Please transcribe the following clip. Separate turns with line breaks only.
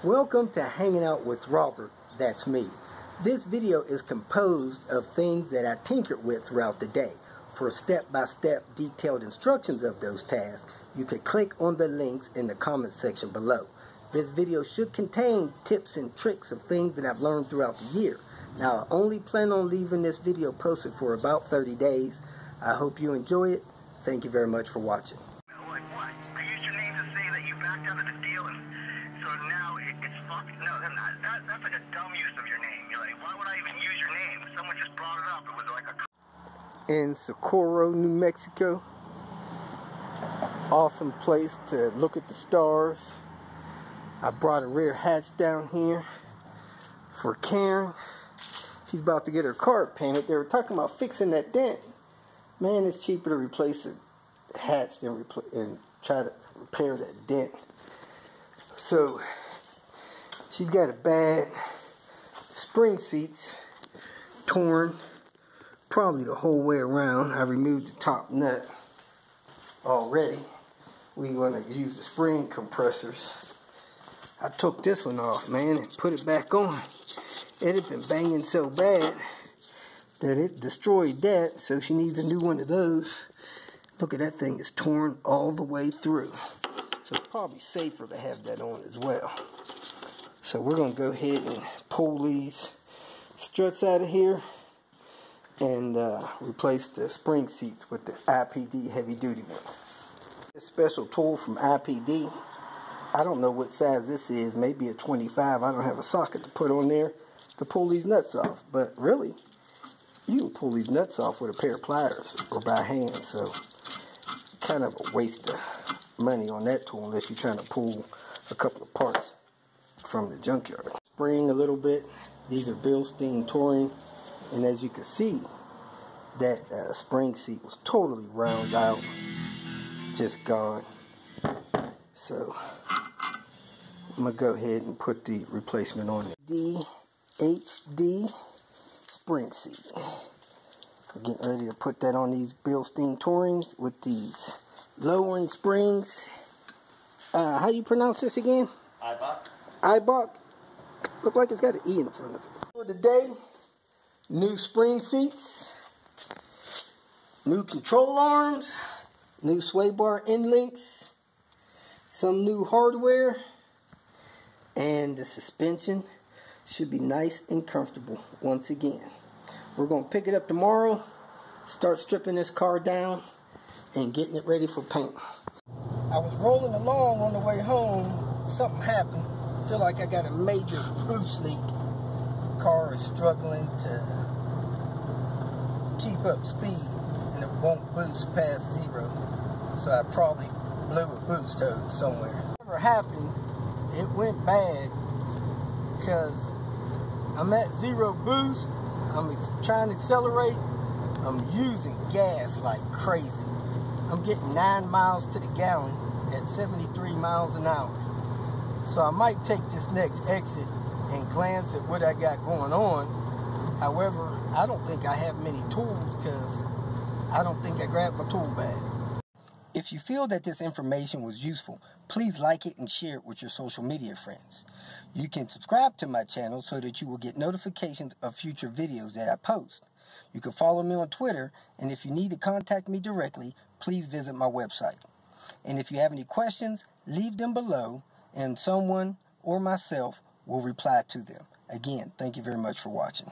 Welcome to Hanging Out with Robert, that's me. This video is composed of things that I tinkered with throughout the day. For step-by-step detailed instructions of those tasks, you could click on the links in the comment section below. This video should contain tips and tricks of things that I've learned throughout the year. Now, I only plan on leaving this video posted for about 30 days. I hope you enjoy it. Thank you very much for watching.
Like what? I used your name to say that you backed out of the deal, and so now it's fucked. No, that's like a dumb use of your name. You're like, why would I even use your name? Someone just brought it up. It was like a...
In Socorro, New Mexico. Awesome place to look at the stars. I brought a rear hatch down here for Karen. She's about to get her car painted. They were talking about fixing that dent. Man, it's cheaper to replace a hatch than try to repair that dent. So she's got a bad spring seats torn probably the whole way around. I removed the top nut already. We want to use the spring compressors. I took this one off, man, and put it back on. It had been banging so bad that it destroyed that, so she needs a new one of those. Look at that thing, it's torn all the way through. So it's probably safer to have that on as well. So we're going to go ahead and pull these struts out of here and replace the spring seats with the IPD heavy duty ones. This special tool from IPD, I don't know what size this is, maybe a 25. I don't have a socket to put on there to pull these nuts off, but really, you can pull these nuts off with a pair of pliers or by hand, so kind of a waste of money on that tool unless you're trying to pull a couple of parts from the junkyard. Spring a little bit. These are Bilstein touring, and as you can see, that spring seat was totally round out, just gone. So I'm gonna go ahead and put the replacement on it. DHD spring seat. We're getting ready to put that on these Bilstein Tourings with these lowering springs. How you pronounce this again?
Eibach.
Eibach. Look like it's got an E in front of it. For today, new spring seats, new control arms, new sway bar end links, some new hardware, and the suspension should be nice and comfortable once again. We're going to pick it up tomorrow, start stripping this car down, and getting it ready for paint. I was rolling along on the way home, something happened. I feel like I got a major boost leak. Car is struggling to keep up speed, and it won't boost past 0. So I probably blew a boost hose somewhere. Whatever happened, it went bad because I'm at 0 boost. I'm trying to accelerate. I'm using gas like crazy. I'm getting 9 miles to the gallon at 73 miles an hour. So I might take this next exit and glance at what I got going on. However, I don't think I have many tools because I don't think I grabbed my tool bag. If you feel that this information was useful, please like it and share it with your social media friends. You can subscribe to my channel so that you will get notifications of future videos that I post. You can follow me on Twitter, and if you need to contact me directly, please visit my website. And if you have any questions, leave them below, and someone or myself will reply to them. Again, thank you very much for watching.